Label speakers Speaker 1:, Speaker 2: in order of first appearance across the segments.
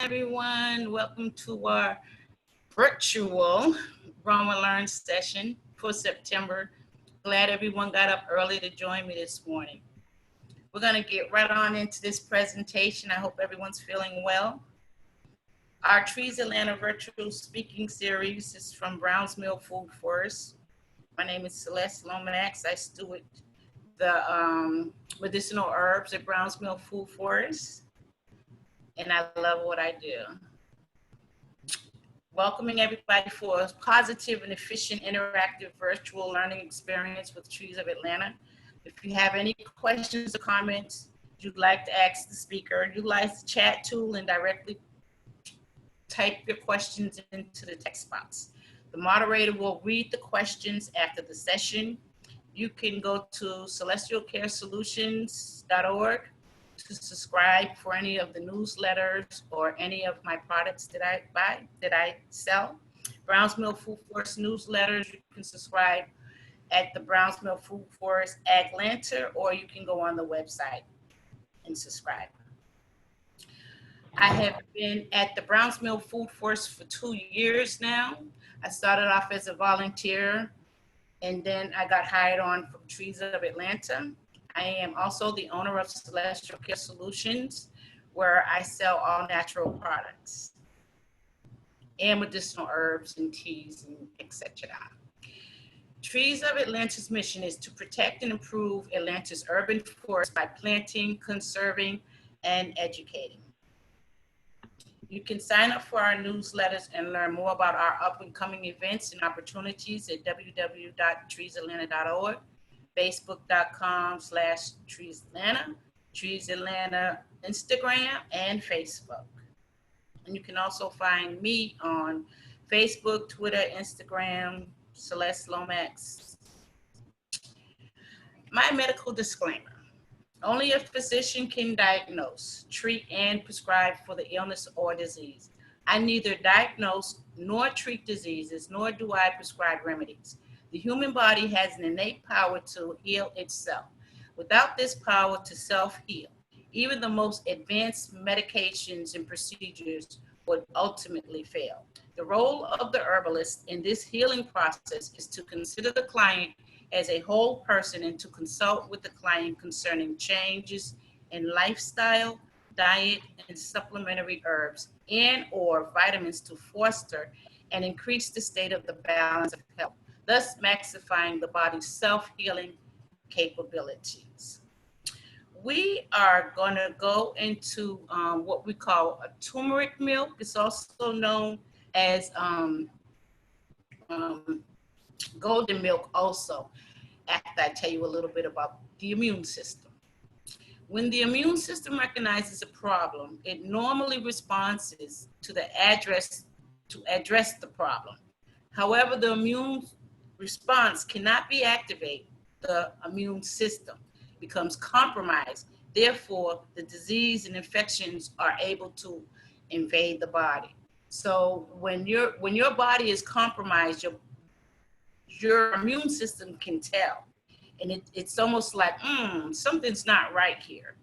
Speaker 1: everyone. Welcome to our virtual Grow and Learn session for September. Glad everyone got up early to join me this morning. We're going to get right on into this presentation. I hope everyone's feeling well. Our Trees Atlanta virtual speaking series is from Browns Mill Food Forest. My name is Celeste Lomax. I steward the medicinal herbs at Browns Mill Food Forest, and I love what I do. Welcoming everybody for a positive and efficient interactive virtual learning experience with Trees of Atlanta. If you have any questions or comments you'd like to ask the speaker, utilize the chat tool and directly type your questions into the text box. The moderator will read the questions after the session. You can go to celestialcaresolutions.org to subscribe for any of the newsletters or any of my products that I sell. Browns Mill Food Forest newsletters, you can subscribe at the Browns Mill Food Forest Atlanta, or you can go on the website and subscribe. I have been at the Browns Mill Food Forest for 2 years now. I started off as a volunteer, and then I got hired on from Trees of Atlanta. I am also the owner of Celestial Care Solutions, where I sell all natural products and medicinal herbs and teas and etc. Trees of Atlanta's mission is to protect and improve Atlanta's urban forest by planting, conserving, and educating. You can sign up for our newsletters and learn more about our up and coming events and opportunities at www.treesatlanta.org, facebook.com/treesatlanta, Trees Atlanta, Instagram, and Facebook. And you can also find me on Facebook, Twitter, Instagram, Celeste Lomax. My medical disclaimer. Only a physician can diagnose, treat, and prescribe for the illness or disease. I neither diagnose nor treat diseases, nor do I prescribe remedies. The human body has an innate power to heal itself. Without this power to self-heal, even the most advanced medications and procedures would ultimately fail. The role of the herbalist in this healing process is to consider the client as a whole person and to consult with the client concerning changes in lifestyle, diet, and supplementary herbs and or vitamins to foster and increase the state of the balance of health, thus maximizing the body's self-healing capabilities. We are going to go into what we call a turmeric milk. It's also known as golden milk also, after I tell you a little bit about the immune system. When the immune system recognizes a problem, it normally responds to address the problem. However, the immune response cannot be activated. The immune system becomes compromised. Therefore, the disease and infections are able to invade the body. So when your body is compromised, your immune system can tell. And it's almost like, something's not right here.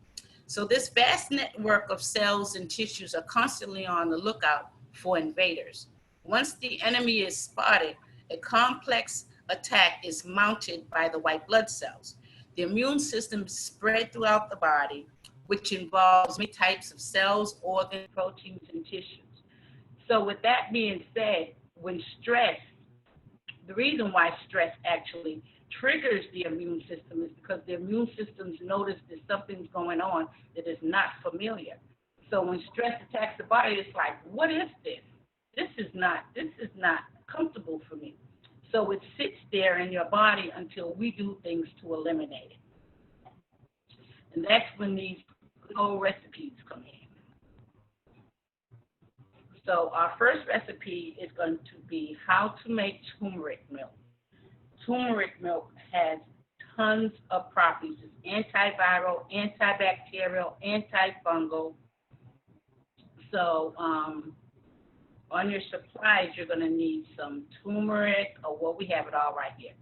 Speaker 1: So this vast network of cells and tissues are constantly on the lookout for invaders. Once the enemy is spotted, a complex attack is mounted by the white blood cells. The immune system is spread throughout the body, which involves many types of cells, organs, proteins, and tissues. So with that being said, when the reason why stress actually triggers the immune system is because the immune systems notice that something's going on that is not familiar. So when stress attacks the body, it's like, what is this? This is not comfortable for me. So it sits there in your body until we do things to eliminate it. And that's when these good old recipes come in. So our first recipe is going to be how to make turmeric milk. Turmeric milk has tons of properties. It's antiviral, antibacterial, antifungal. So on your supplies, you're going to need some turmeric, we have it all right here.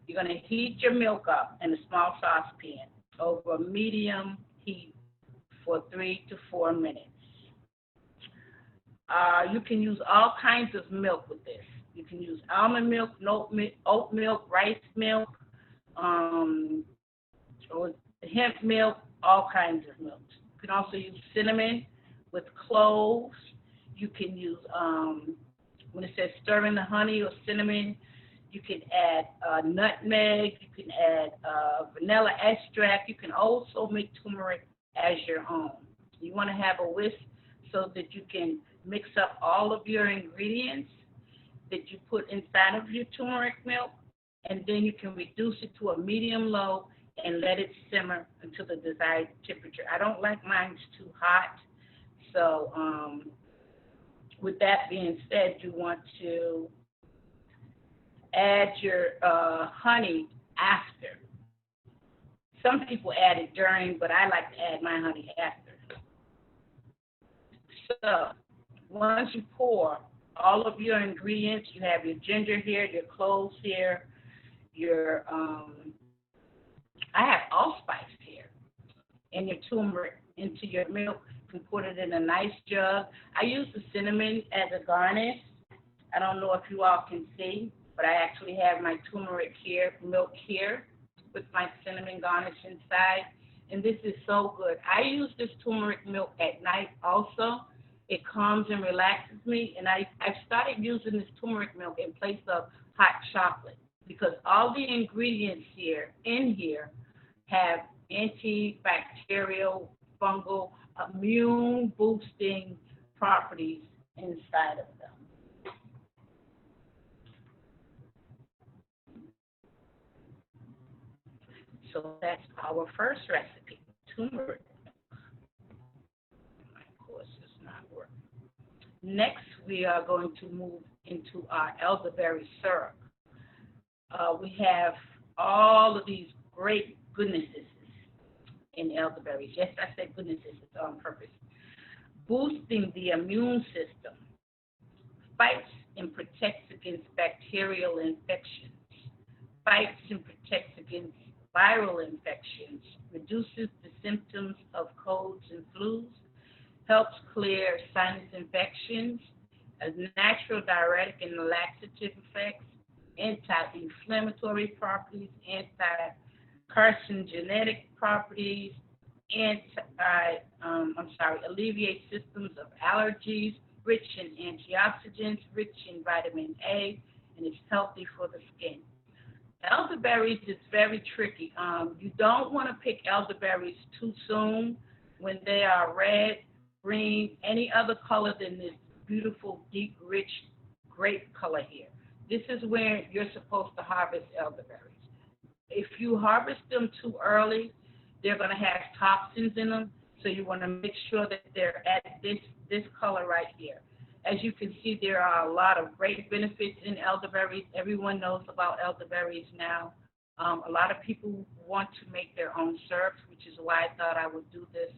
Speaker 1: You're going to heat your milk up in a small saucepan over a medium heat for 3 to 4 minutes. You can use all kinds of milk with this. You can use almond milk, oat milk, rice milk, um, or hemp milk, all kinds of milks. You can also use cinnamon with cloves. You can use, when it says stir in the honey or cinnamon, you can add nutmeg. You can add vanilla extract. You can also make turmeric as your own. You want to have a whisk so that you can mix up all of your ingredients that you put inside of your turmeric milk, and then you can reduce it to a medium low and let it simmer until the desired temperature. I don't like mine too hot, so with that being said, you want to add your honey after. Some people add it during, but I like to add my honey after. So once you pour all of your ingredients, you have your ginger here, your cloves here, your I have allspice here, and your turmeric into your milk. You can put it in a nice jug. I use the cinnamon as a garnish. I don't know if you all can see, but I actually have my turmeric here, milk here, with my cinnamon garnish inside. And this is so good. I use this turmeric milk at night also. It calms and relaxes me. And I've started using this turmeric milk in place of hot chocolate because all the ingredients in here have antibacterial, fungal, immune boosting properties inside of them. So that's our first recipe, turmeric milk. My course is not working. Next, we are going to move into our elderberry syrup. We have all of these great goodnesses in elderberries. Yes, I said goodnesses on purpose. Boosting the immune system, fights and protects against bacterial infections, fights and protects against viral infections, reduces the symptoms of colds and flus, helps clear sinus infections, has natural diuretic and laxative effects, anti-inflammatory properties, anti-carcinogenic properties, alleviate symptoms of allergies, rich in antioxidants, rich in vitamin A, and it's healthy for the skin. Elderberries is very tricky. You don't want to pick elderberries too soon when they are red, green, any other color than this beautiful, deep, rich grape color here. This is where you're supposed to harvest elderberries. If you harvest them too early, they're going to have toxins in them, so you want to make sure that they're at this color right here. As you can see, there are a lot of great benefits in elderberries. Everyone knows about elderberries now. A lot of people want to make their own syrups, which is why I thought I would do this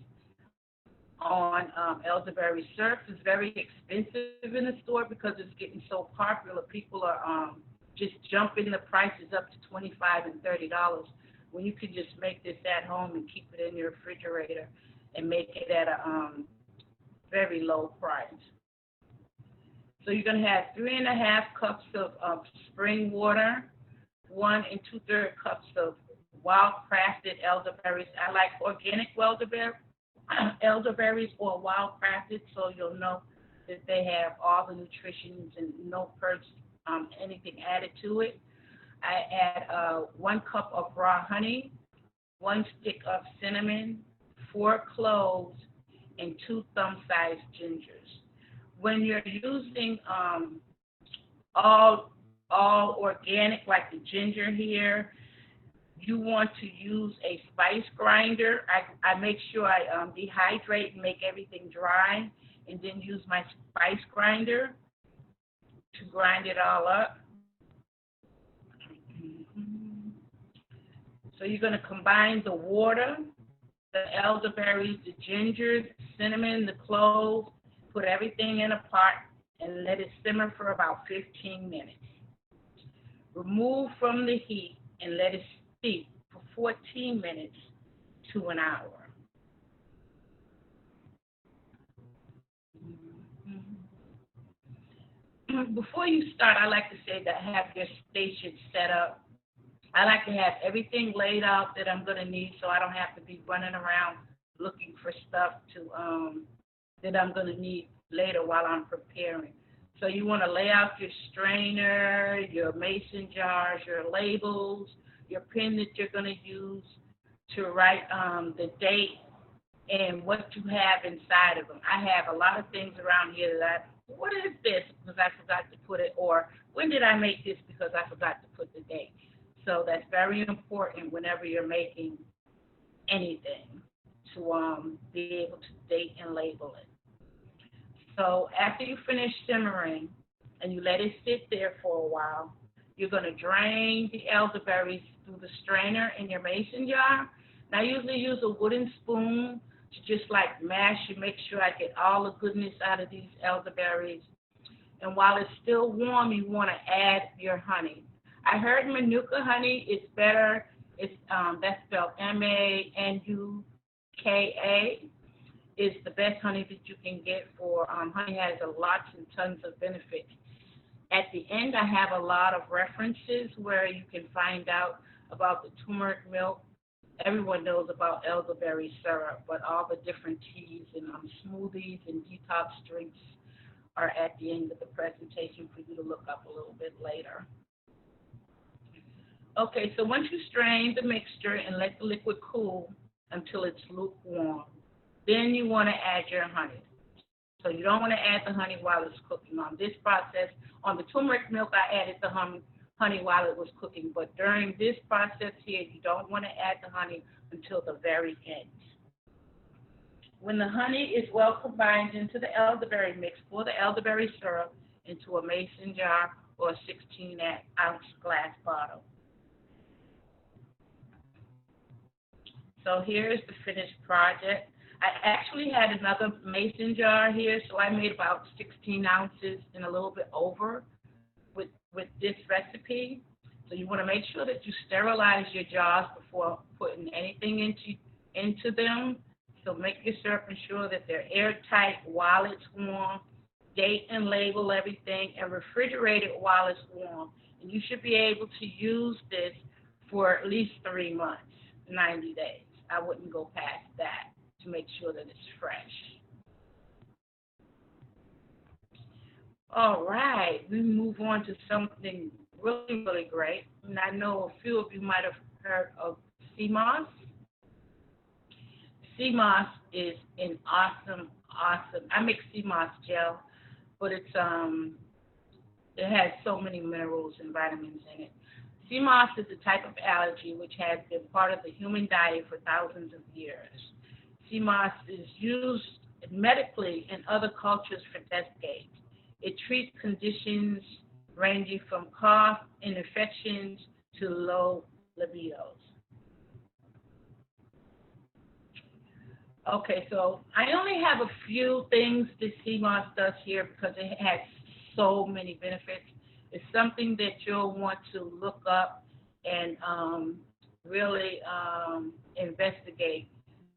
Speaker 1: on elderberry syrup. It's very expensive in the store because it's getting so popular. People are just jumping the prices up to $25 and $30 when you could just make this at home and keep it in your refrigerator and make it at a very low price. So you're going to have 3.5 cups of spring water, 1 2/3 cups of wild crafted elderberries. I like organic elderberries or wild crafted, so you'll know that they have all the nutrition and no perks, anything added to it. I add 1 cup of raw honey, 1 stick of cinnamon, 4 cloves, and 2 thumb-sized gingers. When you're using all organic, like the ginger here, you want to use a spice grinder. I make sure I dehydrate and make everything dry, and then use my spice grinder to grind it all up. So you're going to combine the water, the elderberries, the ginger, the cinnamon, the cloves, put everything in a pot and let it simmer for about 15 minutes. Remove from the heat and let it steep for 14 minutes to an hour. before you start, I like to say that have your station set up. I like to have everything laid out that I'm going to need so I don't have to be running around looking for stuff that I'm going to need later while I'm preparing. So you want to lay out your strainer, your mason jars, your labels, your pen that you're going to use to write the date and what you have inside of them. I have a lot of things around here that what is this because I forgot to put it, or when did I make this because I forgot to put the date. So that's very important whenever you're making anything to be able to date and label it. So after you finish simmering and you let it sit there for a while, you're going to drain the elderberries through the strainer in your mason jar. Now, I usually use a wooden spoon to just like mash and make sure I get all the goodness out of these elderberries. And while it's still warm, you want to add your honey. I heard Manuka honey is better. It's that's spelled Manuka. Is the best honey that you can get for honey has a lots and tons of benefits. At the end, I have a lot of references where you can find out about the turmeric milk. Everyone knows about elderberry syrup, but all the different teas and smoothies and detox drinks are at the end of the presentation for you to look up a little bit later. Okay, so once you strain the mixture and let the liquid cool until it's lukewarm, then you want to add your honey. So you don't want to add the honey while it's cooking. On this process, on the turmeric milk, I added the honey while it was cooking. But during this process here, you don't want to add the honey until the very end. When the honey is well combined into the elderberry mix, pour the elderberry syrup into a mason jar or a 16-ounce glass bottle. So here's the finished project. I actually had another mason jar here, so I made about 16 ounces and a little bit over with this recipe. So you want to make sure that you sterilize your jars before putting anything into them. So make your syrup ensure that they're airtight while it's warm. Date and label everything and refrigerate it while it's warm. And you should be able to use this for at least 3 months, 90 days. I wouldn't go past that to make sure that it's fresh. All right, we move on to something really, really great. And I know a few of you might have heard of sea moss. Sea moss is an awesome. I make sea moss gel, but it has so many minerals and vitamins in it. Sea moss is a type of algae which has been part of the human diet for thousands of years. Sea moss is used medically in other cultures for decades. It treats conditions ranging from cough and infections to low libidos. Okay, so I only have a few things that sea moss does here because it has so many benefits. It's something that you'll want to look up and really investigate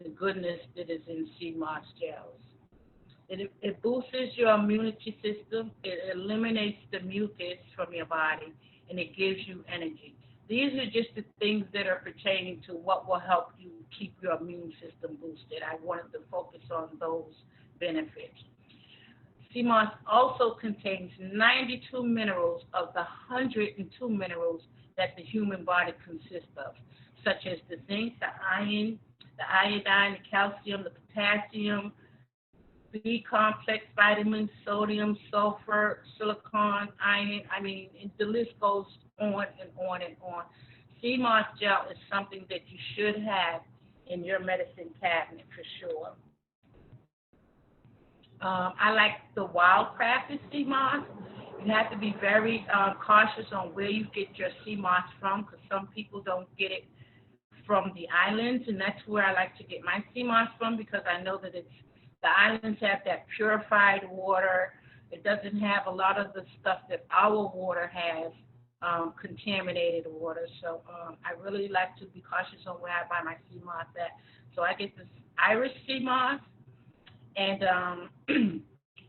Speaker 1: the goodness that is in sea moss gels. It boosts your immunity system, it eliminates the mucus from your body, and it gives you energy. These are just the things that are pertaining to what will help you keep your immune system boosted. I wanted to focus on those benefits. Sea moss also contains 92 minerals of the 102 minerals that the human body consists of, such as the zinc, the iron, the iodine, the calcium, the potassium, B complex vitamins, sodium, sulfur, silicon, iron. I mean, the list goes on and on and on. Sea moss gel is something that you should have in your medicine cabinet for sure. I like the wildcrafted sea moss. You have to be very cautious on where you get your sea moss from because some people don't get it from the islands, and that's where I like to get my sea moss from because I know that the islands have that purified water. It doesn't have a lot of the stuff that our water has, contaminated water. So I really like to be cautious on where I buy my sea moss at. So I get this Irish sea moss, and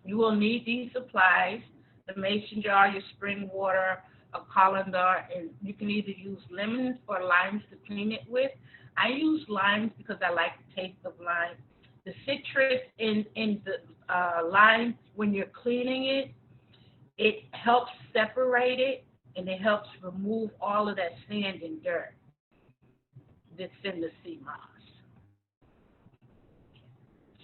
Speaker 1: you will need these supplies. the mason jar, your spring water, a colander, and you can either use lemons or limes to clean it with. I use limes because I like the taste of lime. The citrus in the lime, when you're cleaning it, it helps separate it and it helps remove all of that sand and dirt that's in the sea moss.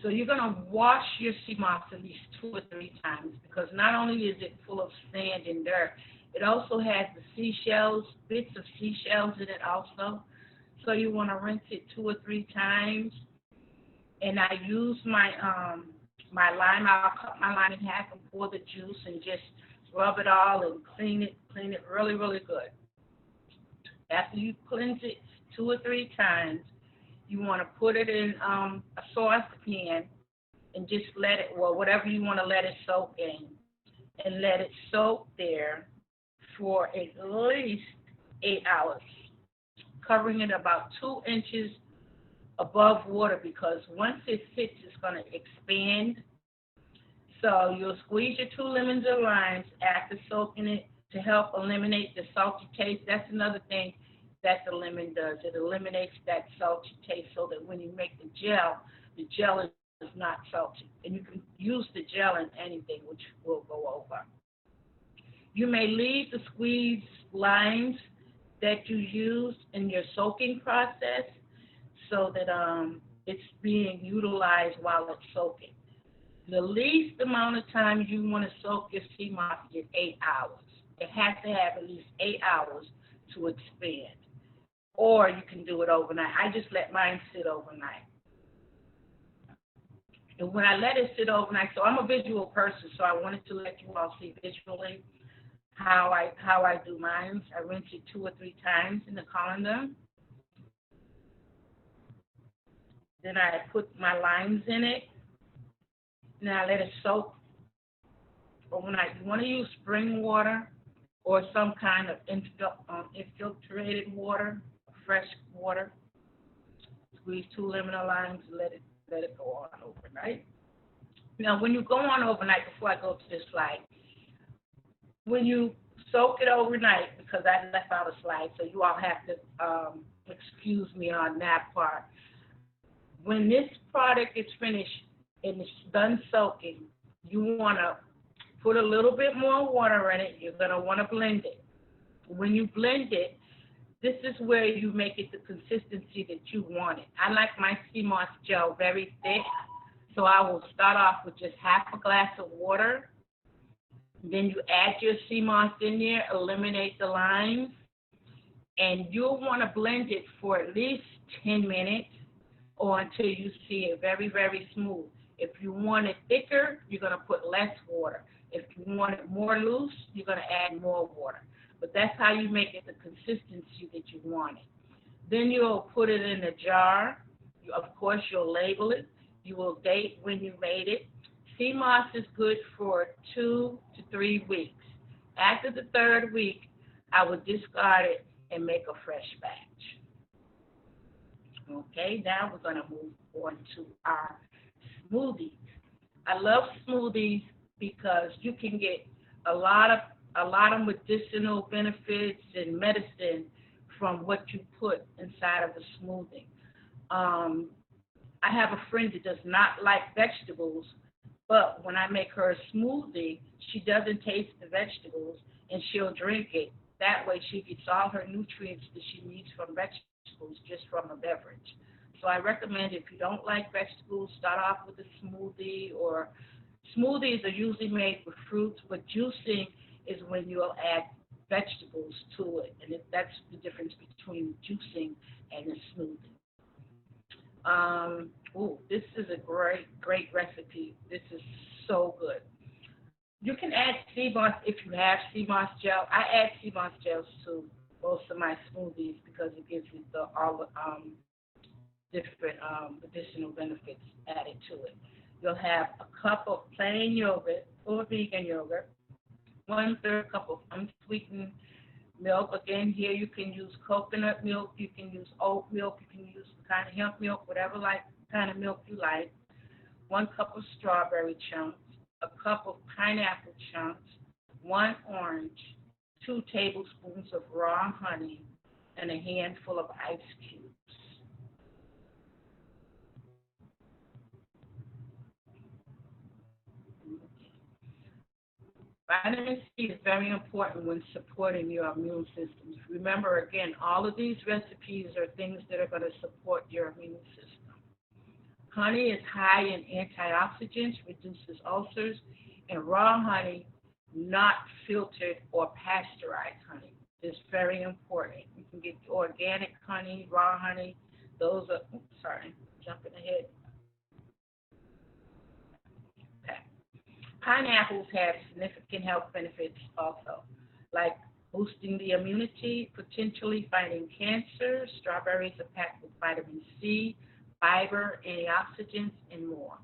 Speaker 1: So you're going to wash your sea moss at least 2 or 3 times because not only is it full of sand and dirt, it also has the seashells, bits of seashells in it also. So you want to rinse it 2 or 3 times. And I use my lime. I'll cut my lime in half and pour the juice and just rub it all and clean it really, really good. After you cleanse it 2 or 3 times, you want to put it in a saucepan and just let it, well, whatever you want to let it soak in, and let it soak there for at least 8 hours, covering it about 2 inches above water because once it sits, it's going to expand. So you'll squeeze your 2 lemons or limes after soaking it to help eliminate the salty taste. That's another thing that the lemon does. It eliminates that salty taste so that when you make the gel is not salty. And you can use the gel in anything, which we'll go over. You may leave the squeezed limes that you used in your soaking process so that it's being utilized while it's soaking. The least amount of time you want to soak your sea moss is 8 hours. It has to have at least 8 hours to expand. Or you can do it overnight. I just let mine sit overnight. And when I let it sit overnight, so I'm a visual person, so I wanted to let you all see visually how I do mine. I rinse it 2 or 3 times in the colander. Then I put my limes in it. Now I let it soak overnight. You want to use spring water or some kind of infiltrated water, fresh water. Squeeze 2 lemon or limes and let it go on overnight. Now, when you go on overnight, before I go to this slide, when you soak it overnight, because I left out a slide, so you all have to excuse me on that part. When this product is finished and it's done soaking, you want to put a little bit more water in it. You're going to want to blend it. When you blend it, this is where you make it the consistency that you want it. I like my sea moss gel very thick, so I will start off with just half a glass of water. Then you add your sea moss in there, eliminate the limes, and you'll want to blend it for at least 10 minutes or until you see it very, very smooth. If you want it thicker, you're going to put less water. If you want it more loose, you're going to add more water. But that's how you make it the consistency that you want it. Then you'll put it in a jar. Of course, you'll label it. You will date when you made it. Sea moss is good for 2 to 3 weeks. After the 3rd week, I would discard it and make a fresh batch. Okay, now we're going to move on to our smoothies. I love smoothies because you can get a lot of medicinal benefits and medicine from what you put inside of a smoothie. I have a friend that does not like vegetables, but when I make her a smoothie, she doesn't taste the vegetables and she'll drink it. That way she gets all her nutrients that she needs from vegetables just from a beverage. So I recommend if you don't like vegetables, start off with a smoothie, or smoothies are usually made with fruits, but juicing is when you'll add vegetables to it, and that's the difference between juicing and a smoothie. This is a great recipe. This is so good. You can add sea moss if you have sea moss gel. I add sea moss gels to most of my smoothies because it gives it all the different additional benefits added to it. You'll have a cup of plain yogurt or vegan yogurt, 1/3 cup of unsweetened milk. Again, here you can use coconut milk, you can use oat milk, you can use kind of hemp milk, whatever kind of milk you like. 1 cup of strawberry chunks, a cup of pineapple chunks, 1 orange, 2 tablespoons of raw honey, and a handful of ice cubes. Vitamin C is very important when supporting your immune system. Remember, again, all of these recipes are things that are going to support your immune system. Honey is high in antioxidants, reduces ulcers, and raw honey, not filtered or pasteurized honey, is very important. You can get organic honey, raw honey. Those are, jumping ahead. Okay. Pineapples have significant health benefits also, like boosting the immunity, potentially fighting cancer. Strawberries are packed with vitamin C, fiber, antioxidants, and more.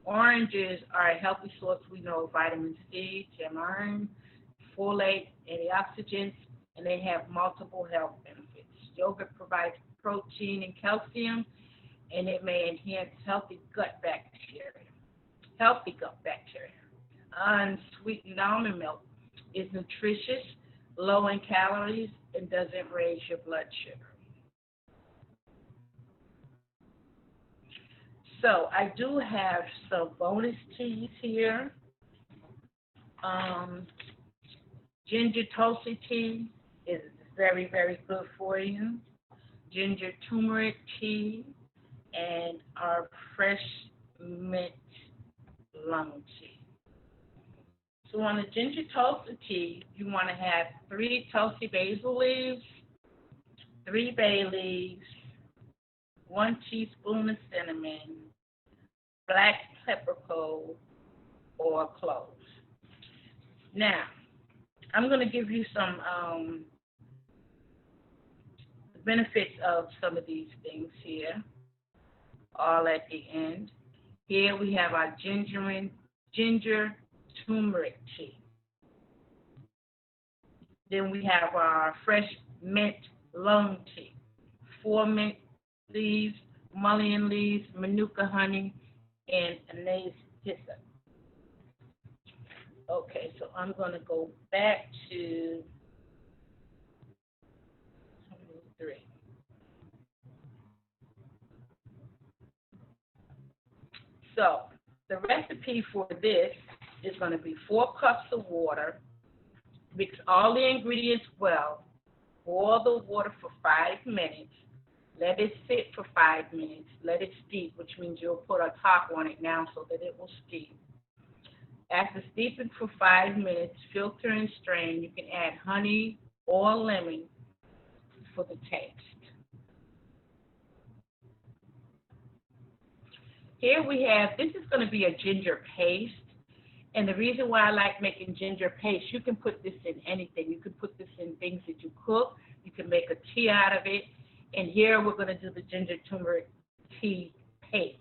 Speaker 1: Oranges are a healthy source, we know, of vitamin C, germline, folate, antioxidants, and they have multiple health benefits. Yogurt provides protein and calcium, and it may enhance healthy gut bacteria. Unsweetened almond milk is nutritious, low in calories, and doesn't raise your blood sugar. So I do have some bonus teas here. Ginger Tulsi tea is very, very good for you. Ginger turmeric tea and our fresh mint lemon tea. So on the ginger Tulsi tea, you want to have 3 Tulsi basil leaves, 3 bay leaves, 1 teaspoon of cinnamon, black peppercorn, or cloves. Now, I'm going to give you some benefits of some of these things here, all at the end. Here we have our ginger turmeric tea. Then we have our fresh mint lung tea, 4 mint leaves, mullein leaves, manuka honey, and anise hyssop. Okay, so I'm going to go back to 3. So the recipe for this is going to be 4 cups of water. Mix all the ingredients well. Boil the water for 5 minutes. Let it sit for 5 minutes. Let it steep, which means you'll put a top on it now so that it will steep. After steeping for 5 minutes, filter and strain. You can add honey or lemon for the taste. Here we have, this is going to be a ginger paste. And the reason why I like making ginger paste, you can put this in anything. You can put this in things that you cook. You can make a tea out of it. And here we're going to do the ginger turmeric tea paste.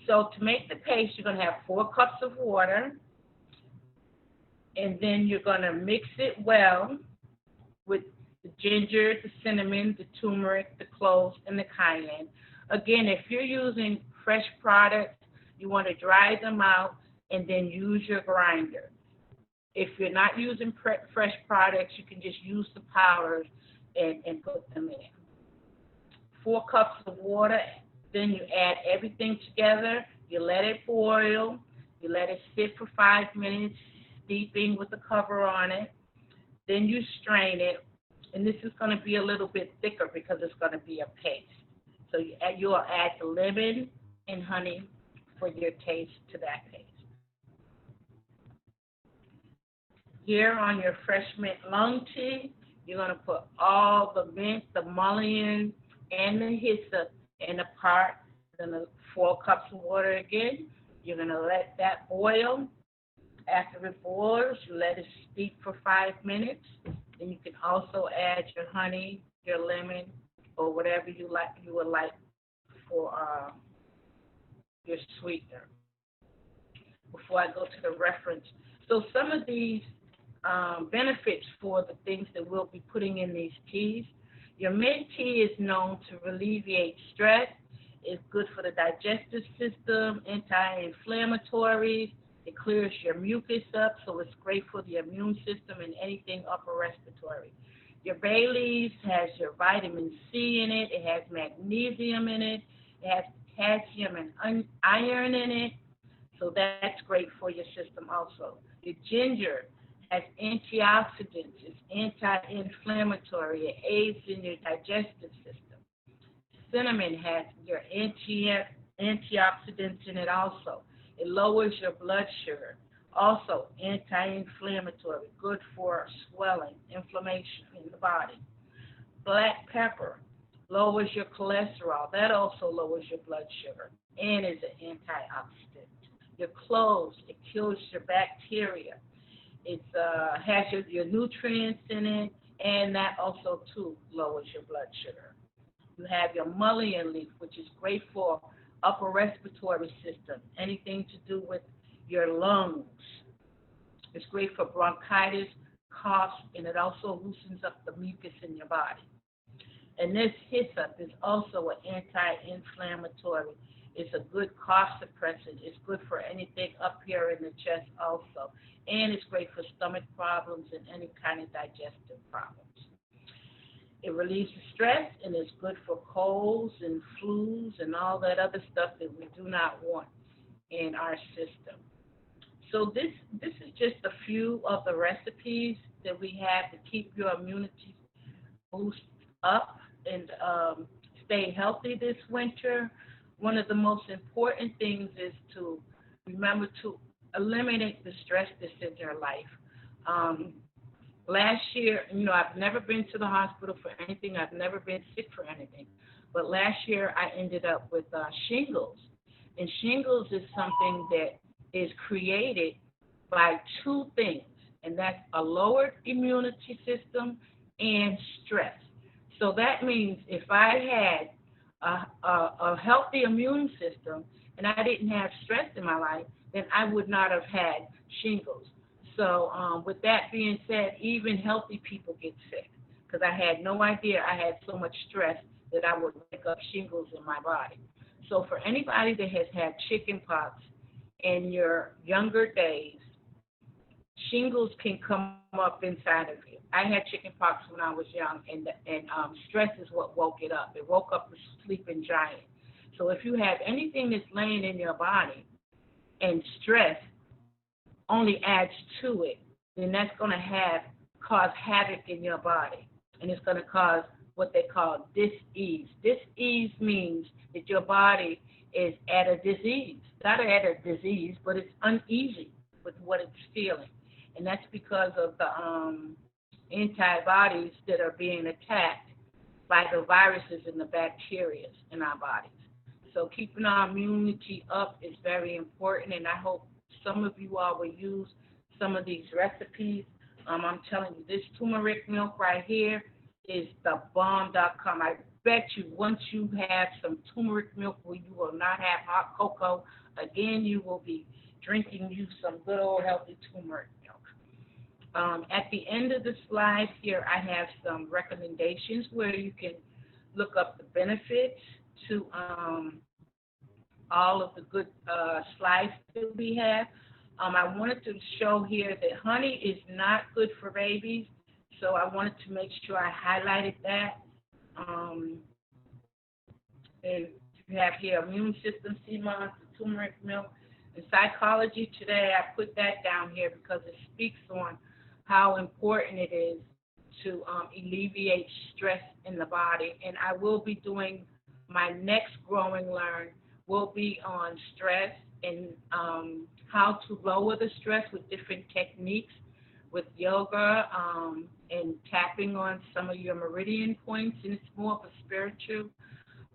Speaker 1: So to make the paste, you're going to have 4 cups of water. And then you're going to mix it well with the ginger, the cinnamon, the turmeric, the cloves, and the cayenne. Again, if you're using fresh products, you want to dry them out and then use your grinder. If you're not using fresh products, you can just use the powders and put them in. 4 cups of water, then you add everything together. You let it boil. You let it sit for 5 minutes, steeping with the cover on it. Then you strain it, and this is going to be a little bit thicker because it's going to be a paste. So you'll add the lemon and honey for your taste to that paste. Here on your fresh mint lung tea, you're going to put all the mint, the mullein, and the hyssop in a pot. Then the 4 cups of water again. You're going to let that boil. After it boils, you let it steep for 5 minutes. Then you can also add your honey, your lemon, or whatever you would like for your sweetener. Before I go to the reference, so some of these benefits for the things that we'll be putting in these teas. Your mint tea is known to alleviate stress. It's good for the digestive system, anti-inflammatories, It clears your mucus up, so it's great for the immune system and anything upper respiratory. Your bay leaves has your vitamin C in it. It has magnesium in it. It has potassium and iron in it. So that's great for your system also. Your ginger has antioxidants. It's anti-inflammatory. It aids in your digestive system. Cinnamon has your antioxidants in it also. It lowers your blood sugar. Also, anti-inflammatory, good for swelling, inflammation in the body. Black pepper lowers your cholesterol. That also lowers your blood sugar and is an antioxidant. Your cloves, it kills your bacteria. It has your nutrients in it, and that also, too, lowers your blood sugar. You have your mullein leaf, which is great for upper respiratory system, anything to do with your lungs. It's great for bronchitis, cough, and it also loosens up the mucus in your body. And this hyssop is also an anti-inflammatory. It's a good cough suppressant. It's good for anything up here in the chest also. And it's great for stomach problems and any kind of digestive problems. It relieves stress and it's good for colds and flus and all that other stuff that we do not want in our system. So this is just a few of the recipes that we have to keep your immunity boost up and stay healthy this winter. One of the most important things is to remember to eliminate the stress that's in your life. Last year, I've never been to the hospital for anything. I've never been sick for anything. But last year, I ended up with shingles. And shingles is something that is created by two things, and that's a lowered immunity system and stress. So that means if I had a healthy immune system and I didn't have stress in my life, then I would not have had shingles. So with that being said, even healthy people get sick because I had no idea I had so much stress that I would wake up shingles in my body. So for anybody that has had chicken pox in your younger days, shingles can come up inside of you. I had chicken pox when I was young, and stress is what woke it up. It woke up the sleeping giant. So if you have anything that's laying in your body and stress only adds to it, then that's going to cause havoc in your body, and it's going to cause what they call dis-ease. Dis-ease means that your body is at a disease, not at a disease, but it's uneasy with what it's feeling, and that's because of the antibodies that are being attacked by the viruses and the bacteria in our bodies. So keeping our immunity up is very important, and I hope some of you all will use some of these recipes. I'm telling you, this turmeric milk right here is the bomb.com. I bet you once you have some turmeric milk where you will not have hot cocoa, again, you will be drinking you some good old healthy turmeric milk. At the end of the slide here, I have some recommendations where you can look up the benefits to all of the good slides that we have. I wanted to show here that honey is not good for babies, so I wanted to make sure I highlighted that. And you have here immune system, CMOS, the turmeric milk. In psychology today, I put that down here because it speaks on how important it is to alleviate stress in the body. And I will be doing my next Grow and Learn will be on stress and how to lower the stress with different techniques with yoga and tapping on some of your meridian points. And it's more of a spiritual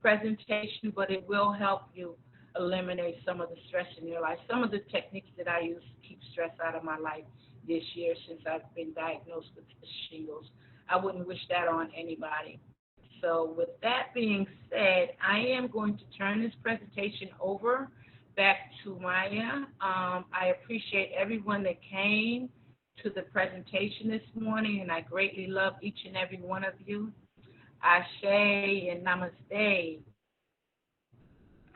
Speaker 1: presentation, but it will help you eliminate some of the stress in your life. Some of the techniques that I use to keep stress out of my life this year since I've been diagnosed with shingles. I wouldn't wish that on anybody. So with that being said, I am going to turn this presentation over back to Maya. I appreciate everyone that came to the presentation this morning, and I greatly love each and every one of you. Ashe and namaste.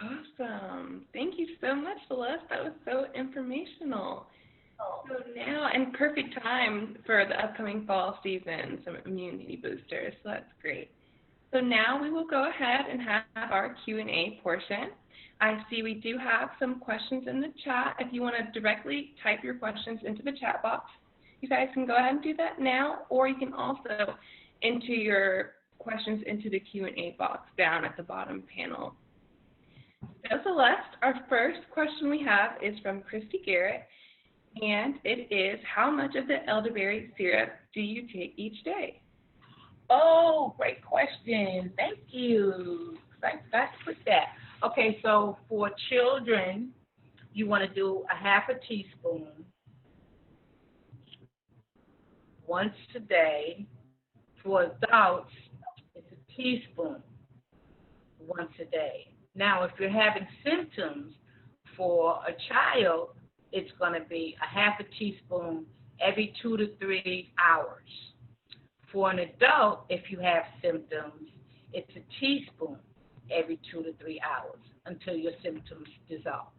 Speaker 2: Awesome. Thank you so much, Celeste. That was so informational. So now, and perfect time for the upcoming fall season, some immunity boosters. So that's great. So now we will go ahead and have our Q&A portion. I see we do have some questions in the chat. If you want to directly type your questions into the chat box, you guys can go ahead and do that now, or you can also enter your questions into the Q&A box down at the bottom panel. So Celeste, our first question we have is from Christy Garrett, and it is, how much of the elderberry syrup do you take each day?
Speaker 1: Oh, great question. Thank you. I forgot to put that. Okay, so for children, you want to do a half a teaspoon once a day. For adults, it's a teaspoon once a day. Now, if you're having symptoms for a child, it's going to be a half a teaspoon every 2 to 3 hours. For an adult, if you have symptoms, it's a teaspoon every 2 to 3 hours until your symptoms dissolve.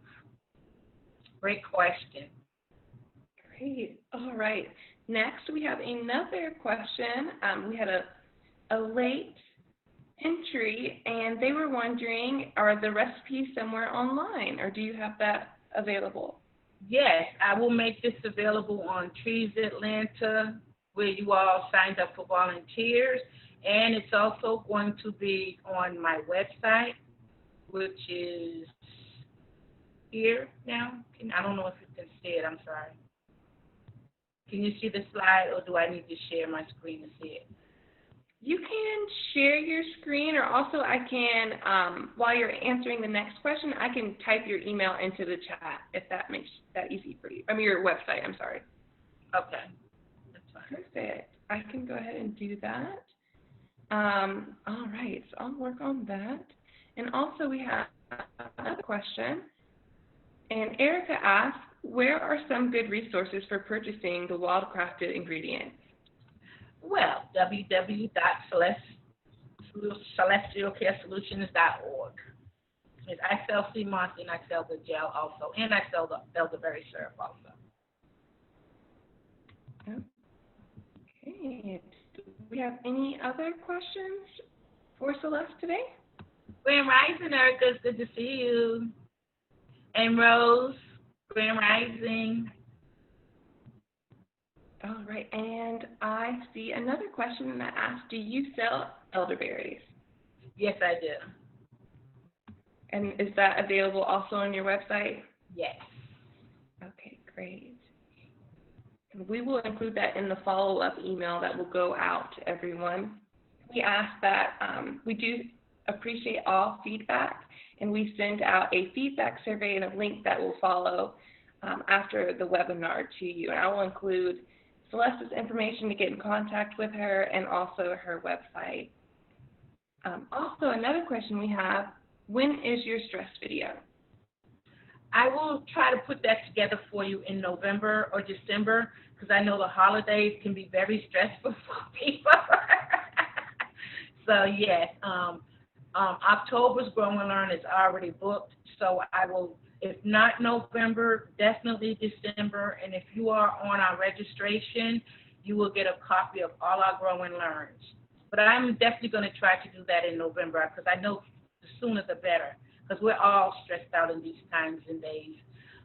Speaker 1: Great question.
Speaker 2: Great. All right. Next, we have another question. We had a late entry, and they were wondering, are the recipes somewhere online, or do you have that available?
Speaker 1: Yes, I will make this available on Trees Atlanta, where you all signed up for volunteers, and it's also going to be on my website, which is here now. I don't know if you can see it. I'm sorry. Can you see the slide, or do I need to share my screen to see it?
Speaker 2: You can share your screen, or also I can, while you're answering the next question, I can type your email into the chat if that makes that easy for you. I mean, your website, I'm sorry.
Speaker 1: Okay. That's fine.
Speaker 2: Perfect. I can go ahead and do that. All right, so I'll work on that. And also we have another question. And Erica asks, where are some good resources for purchasing the wildcrafted ingredients?
Speaker 1: Well, www.celestialcaresolutions.org. I sell sea moss and I sell the gel also, and I sell the elderberry syrup also.
Speaker 2: Okay. Do we have any other questions for Celeste today?
Speaker 1: Grand Rising, Erica, it's good to see you. And Rose, Grand Rising.
Speaker 2: All right, and I see another question that asks, do you sell elderberries?
Speaker 1: Yes, I do.
Speaker 2: And is that available also on your website?
Speaker 1: Yes.
Speaker 2: Okay, great. And we will include that in the follow-up email that will go out to everyone. We ask that we do appreciate all feedback, and we send out a feedback survey and a link that will follow after the webinar to you. And I will include Celeste's information to get in contact with her and also her website. Also, another question we have, when is your stress video?
Speaker 1: I will try to put that together for you in November or December, because I know the holidays can be very stressful for people. So yes, October's Grow and Learn is already booked, so I will, if not November, definitely December, and if you are on our registration, you will get a copy of all our Grow and Learns. But I'm definitely going to try to do that in November, because I know the sooner the better, because we're all stressed out in these times and days.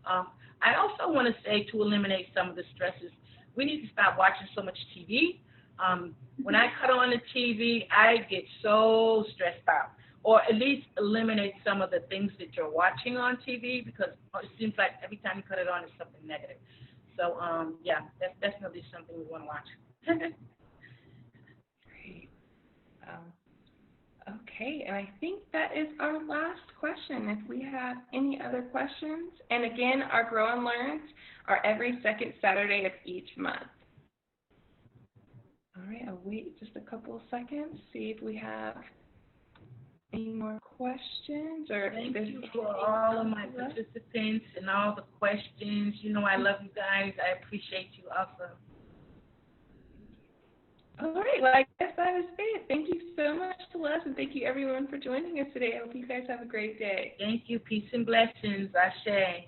Speaker 1: I also want to say, to eliminate some of the stresses, we need to stop watching so much TV. When I cut on the TV, I get so stressed out. Or at least eliminate some of the things that you're watching on TV, because it seems like every time you cut it on, it's something negative. So, yeah, that's definitely something we want to watch.
Speaker 2: Great. Okay, and I think that is our last question. If we have any other questions, and again, our Grow and Learns are every second Saturday of each month. All right, I'll wait just a couple of seconds, see if we have any more questions, or
Speaker 1: Thank you for all of my participants and all the questions. You know, I love you guys. I appreciate you also.
Speaker 2: All right, well, I guess that is it. Thank you so much, Celeste, and thank you everyone for joining us today. I hope you guys have a great day.
Speaker 3: Thank you. Peace and blessings. Ashe.